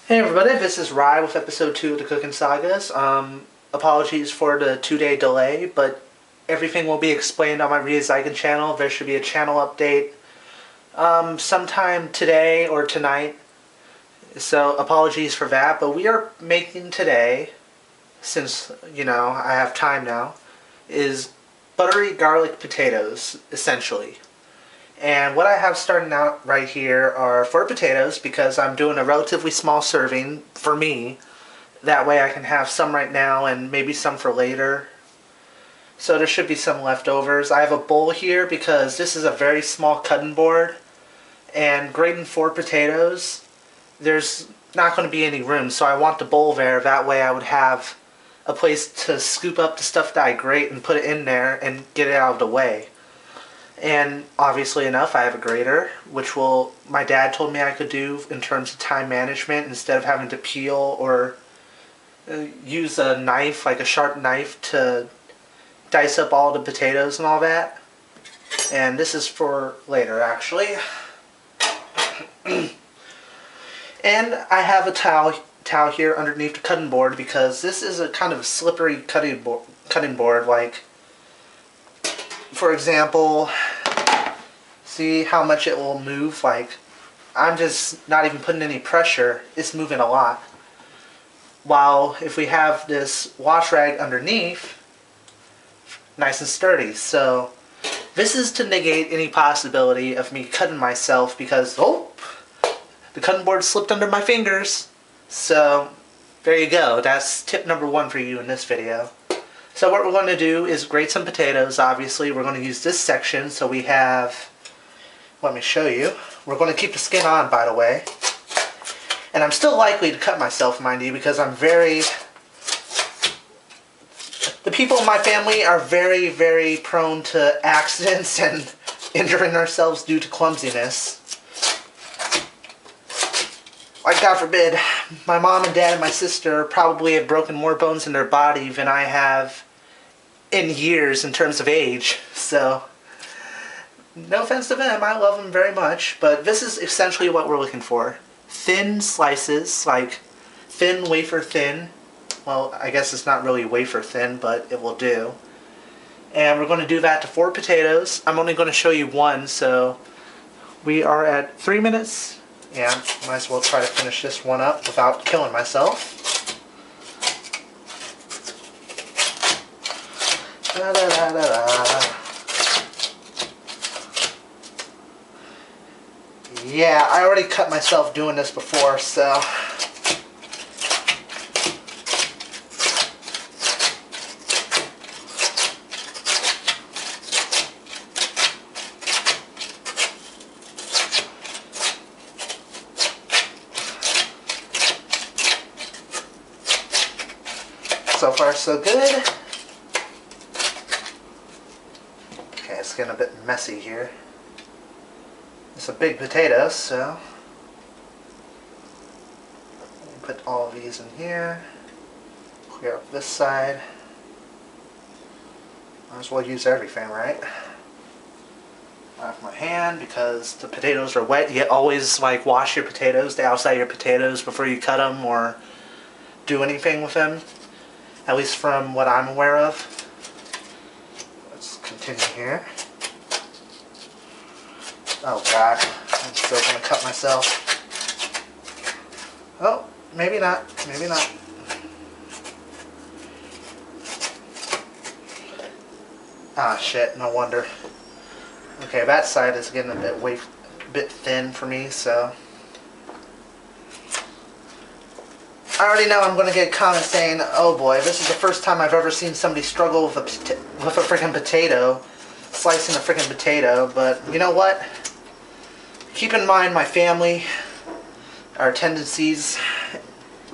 Hey everybody, this is Rye with episode 2 of the Cooking Sagas. Apologies for the 2-day delay, but everything will be explained on my Recycling channel. There should be a channel update sometime today or tonight. So apologies for that, but we are making today, since, I have time now, is buttery garlic potatoes, essentially. And what I have starting out right here are 4 potatoes because I'm doing a relatively small serving for me. That way I can have some right now and maybe some for later. So there should be some leftovers. I have a bowl here because this is a very small cutting board. And grating 4 potatoes, there's not going to be any room. So I want the bowl there. That way I would have a place to scoop up the stuff that I grate and put it in there and get it out of the way. And obviously enough, I have a grater, which my dad told me I could do in terms of time management instead of having to peel or use a knife, like a sharp knife, to dice up all the potatoes and all that. And this is for later, actually. And I have a towel here underneath the cutting board because this is a kind of slippery cutting board, like, for example, see how much it will move? Like, I'm just not even putting any pressure. It's moving a lot. While if we have this wash rag underneath, nice and sturdy. So this is to negate any possibility of me cutting myself because, oh, the cutting board slipped under my fingers. So there you go. That's tip number 1 for you in this video. So what we're going to do is grate some potatoes, obviously. We're going to use this section, so we have, let me show you. We're going to keep the skin on, by the way. And I'm still likely to cut myself, mind you, because the people in my family are very, very prone to accidents and injuring ourselves due to clumsiness. Like, God forbid, my mom and dad and my sister probably have broken more bones in their body than I have in years in terms of age. So, no offense to them, I love them very much. But this is essentially what we're looking for. Thin slices, like thin, wafer thin. Well, I guess it's not really wafer thin, but it will do. And we're going to do that to 4 potatoes. I'm only going to show you 1, so we are at 3 minutes. Yeah, might as well try to finish this one up without killing myself. Da, da, da, da, da. Yeah, I already cut myself doing this before, so... So far, so good. Okay, it's getting a bit messy here. It's a big potato, so put all of these in here. Clear up this side. Might as well use everything, right? Off my hand because the potatoes are wet. You always wash your potatoes, the outside of your potatoes, before you cut them or do anything with them. At least from what I'm aware of. Let's continue here. Oh God, I'm still gonna cut myself. Oh, maybe not, maybe not. Ah shit, no wonder. Okay, that side is getting a bit thin for me, so. I already know I'm going to get comments saying, oh boy, this is the first time I've ever seen somebody struggle with a freaking potato, slicing a freaking potato, but you know what? Keep in mind my family, our tendencies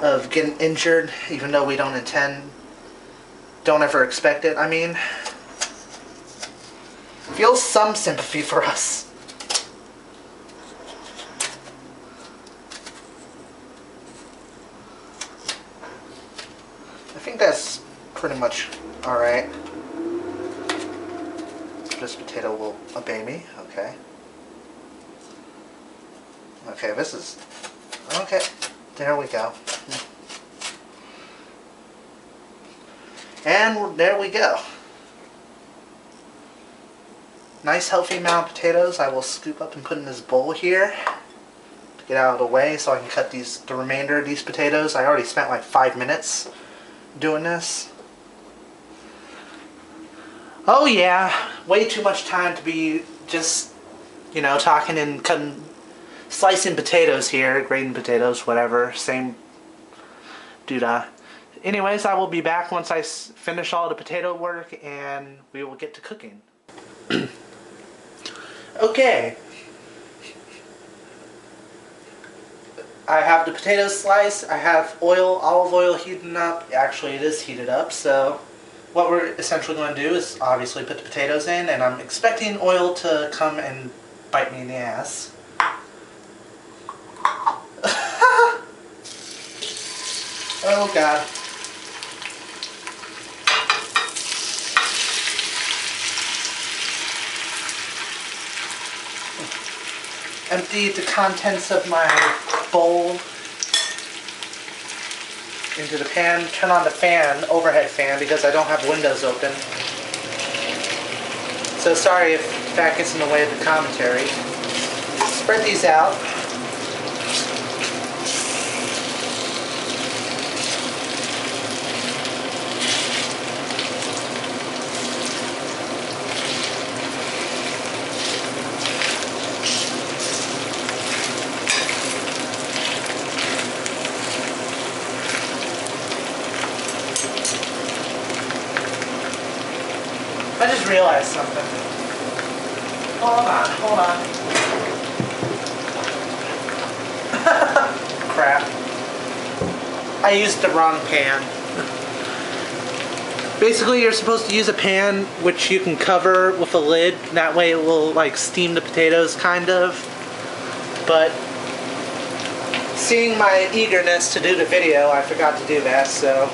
of getting injured, even though we don't ever expect it. I mean, feel some sympathy for us. I think that's pretty much alright. This potato will obey me, okay. Okay, this is... okay. There we go. And there we go. Nice healthy amount of potatoes I will scoop up and put in this bowl here to get out of the way so I can cut the remainder of these potatoes. I already spent like 5 minutes doing this. Oh yeah, way too much time to be just, you know, talking and cutting, slicing potatoes here, grating potatoes, whatever, same doodah. Anyways, I will be back once I finish all the potato work and we will get to cooking. Okay. I have the potatoes sliced, I have olive oil heating up. Actually, it is heated up, so what we're essentially going to do is obviously put the potatoes in, and I'm expecting oil to come and bite me in the ass. Oh god. Emptied the contents of my bowl into the pan. Turn on the fan, overhead fan, because I don't have windows open. So sorry if that gets in the way of the commentary. Spread these out. I just realized something. Hold on, hold on. Crap. I used the wrong pan. Basically, you're supposed to use a pan which you can cover with a lid. That way it will like steam the potatoes, kind of. But seeing my eagerness to do the video, I forgot to do that, so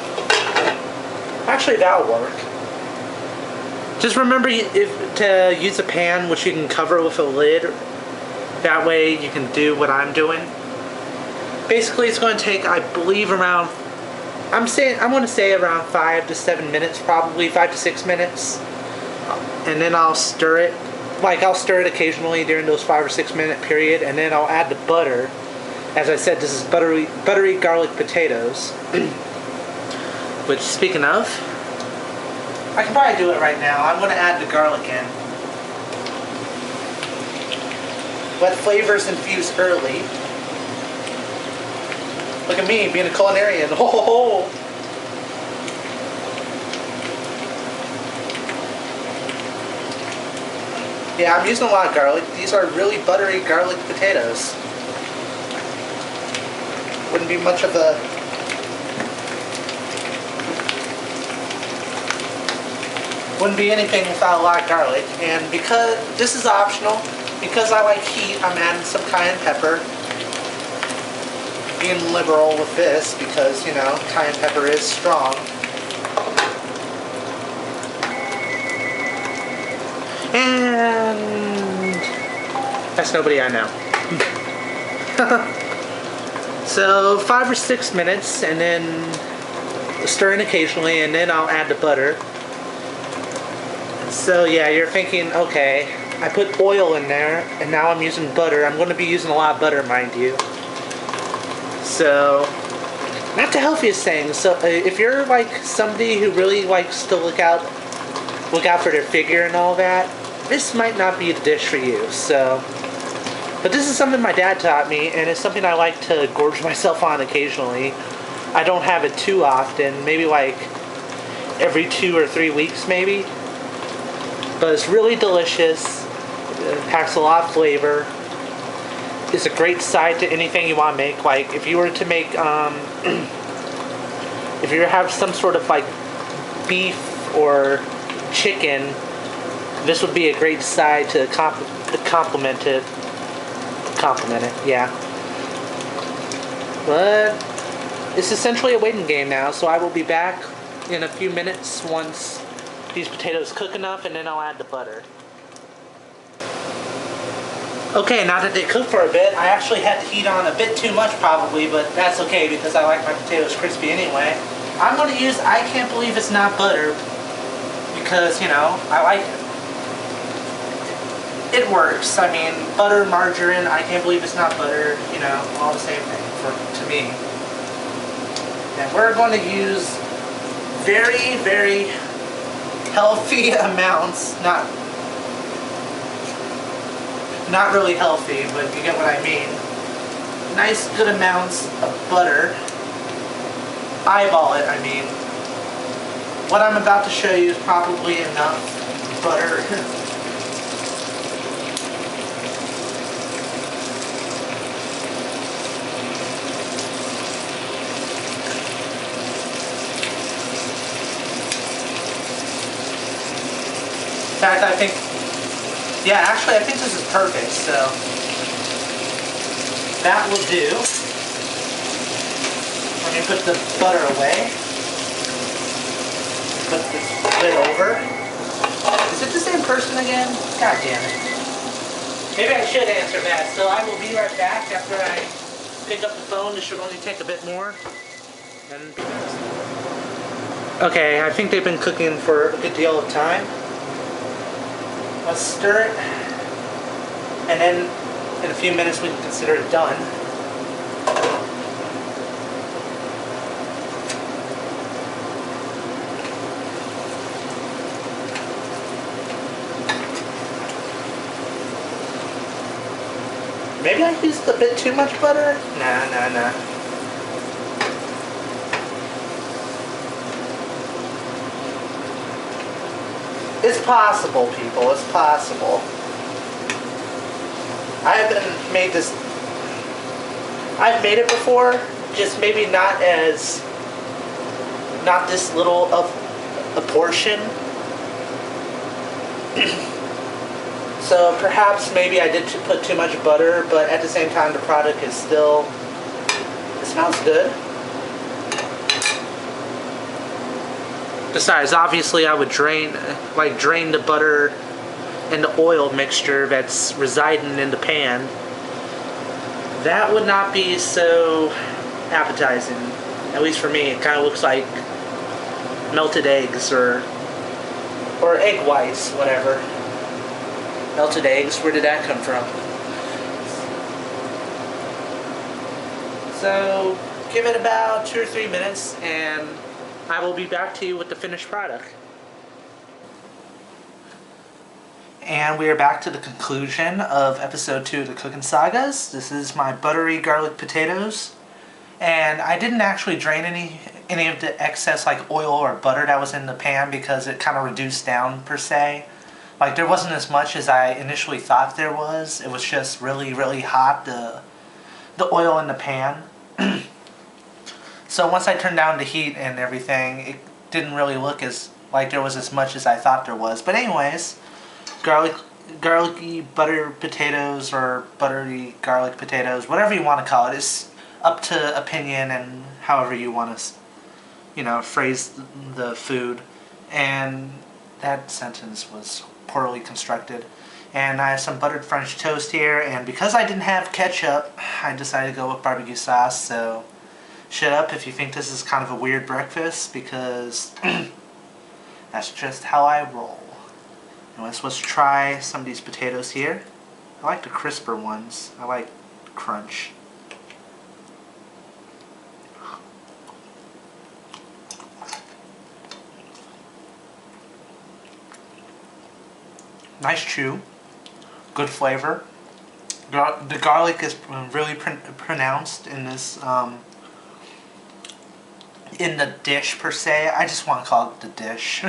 actually that'll work. Just remember to use a pan which you can cover with a lid. That way you can do what I'm doing. Basically, it's going to take, I believe, around, I'm going to say around 5 to 7 minutes, probably 5 to 6 minutes. And then I'll stir it. Like, I'll stir it occasionally during those 5 or 6 minute period, and then I'll add the butter. As I said, this is buttery-garlic potatoes. Which, speaking of, I can probably do it right now. I'm going to add the garlic in. Let flavors infuse early. Look at me, being a culinarian. Ho ho ho! Yeah, I'm using a lot of garlic. These are really buttery garlic potatoes. Wouldn't be much of a... Wouldn't be anything without a lot of garlic. And because this is optional, because I like heat, I'm adding some cayenne pepper. Being liberal with this because, you know, cayenne pepper is strong. And that's nobody I know. So 5 or 6 minutes, and then stirring occasionally, and then I'll add the butter. So yeah, you're thinking, okay, I put oil in there, and now I'm using butter. I'm going to be using a lot of butter, mind you. So, not the healthiest thing. So if you're like somebody who really likes to look out for their figure and all that, this might not be the dish for you. So, but this is something my dad taught me, and it's something I like to gorge myself on occasionally. I don't have it too often, maybe like every 2 or 3 weeks maybe. But it's really delicious. It packs a lot of flavor. It's a great side to anything you want to make. Like if you were to make, if you have some sort of like beef or chicken, this would be a great side to complement it. Yeah. But it's essentially a waiting game now, so I will be back in a few minutes once these potatoes cook enough, and then I'll add the butter. Okay, now that they cook for a bit, I actually had the heat on a bit too much probably, but that's okay because I like my potatoes crispy anyway. I'm going to use I Can't Believe It's Not Butter because, you know, I like it. It works. I mean, butter, margarine, I can't believe it's not butter, you know, all the same thing to me. And we're going to use very, very healthy amounts, not really healthy, but you get what I mean. Nice, good amounts of butter. Eyeball it, I mean. What I'm about to show you is probably enough butter. In fact, I think, yeah, actually I think this is perfect, so that will do. Let me put the butter away. Put this lid over. Is it the same person again? God damn it. Maybe I should answer that, so I will be right back after I pick up the phone. This should only take a bit more. Okay, I think they've been cooking for a good deal of time. Let's stir it, and then in a few minutes we can consider it done. Maybe I used a bit too much butter? Nah. It's possible, people. It's possible. I've made this. I've made it before, just maybe not this little of a portion. So perhaps maybe I did put too much butter, but at the same time the product is still. It smells good. Besides, obviously I would drain the butter and the oil mixture that's residing in the pan. That would not be so appetizing. At least for me, it kind of looks like melted eggs or egg whites, whatever. Melted eggs, where did that come from? So, give it about 2 or 3 minutes and I will be back to you with the finished product. And we are back to the conclusion of episode 2 of the Cooking Sagas. This is my buttery garlic potatoes. And I didn't actually drain any of the excess like oil or butter that was in the pan because it kind of reduced down per se. Like there wasn't as much as I initially thought there was. It was just really, really hot, the oil in the pan. So once I turned down the heat and everything, it didn't really look as like there was as much as I thought there was. But anyways, garlicky butter potatoes or buttery garlic potatoes, whatever you want to call it, is up to opinion and however you want to, you know, phrase the food. And that sentence was poorly constructed. And I have some buttered French toast here, and because I didn't have ketchup, I decided to go with barbecue sauce, so shut up if you think this is kind of a weird breakfast, because that's just how I roll. Anyways, let's try some of these potatoes here. I like the crisper ones. I like crunch. Nice chew. Good flavor. The garlic is really pronounced in this, in the dish per se. I just want to call it the dish.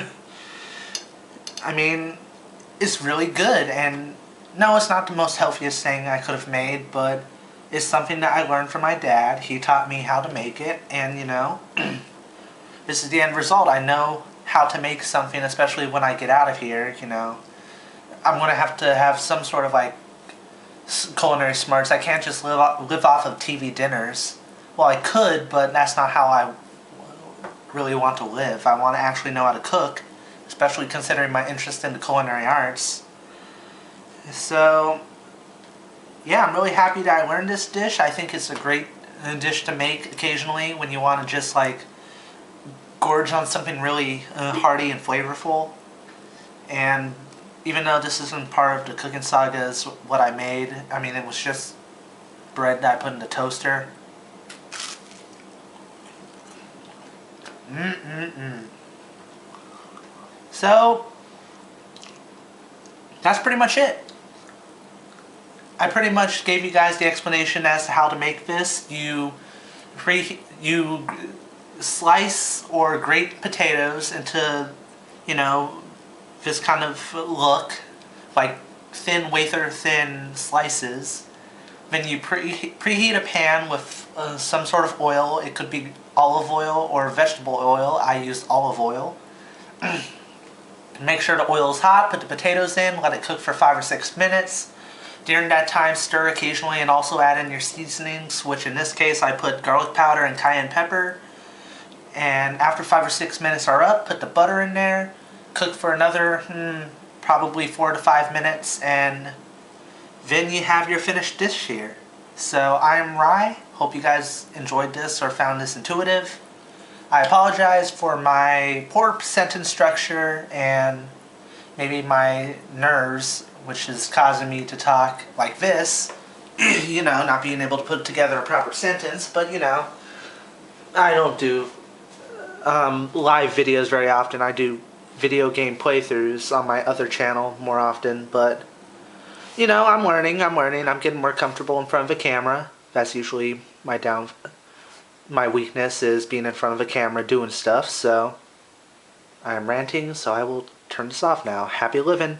I mean, it's really good, and no, it's not the most healthiest thing I could have made, but it's something that I learned from my dad. He taught me how to make it, and you know, this is the end result. I know how to make something, especially when I get out of here, you know. I'm going to have some sort of like culinary smarts. I can't just live off of TV dinners. Well, I could, but that's not how I really want to live. I want to actually know how to cook, especially considering my interest in the culinary arts. So, yeah, I'm really happy that I learned this dish. I think it's a great dish to make occasionally when you want to just like gorge on something really hearty and flavorful. And even though this isn't part of the cooking sagas, what I made, I mean, it was just bread that I put in the toaster. So, that's pretty much it. I pretty much gave you guys the explanation as to how to make this. You slice or grate potatoes into, you know, this kind of look, like thin, wafer thin slices. Then you preheat a pan with some sort of oil. It could be olive oil or vegetable oil. I used olive oil. Make sure the oil is hot, put the potatoes in, let it cook for 5 or 6 minutes. During that time, stir occasionally and also add in your seasonings, which in this case I put garlic powder and cayenne pepper. And after 5 or 6 minutes are up, put the butter in there, cook for another probably 4 to 5 minutes, and then you have your finished dish here. So I'm Rye. Hope you guys enjoyed this or found this intuitive. I apologize for my poor sentence structure and maybe my nerves, which is causing me to talk like this. You know, not being able to put together a proper sentence, but you know, I don't do live videos very often. I do video game playthroughs on my other channel more often, but you know, I'm learning, I'm getting more comfortable in front of a camera. That's usually my weakness, is being in front of a camera doing stuff, so I am ranting, so I will turn this off now. Happy living.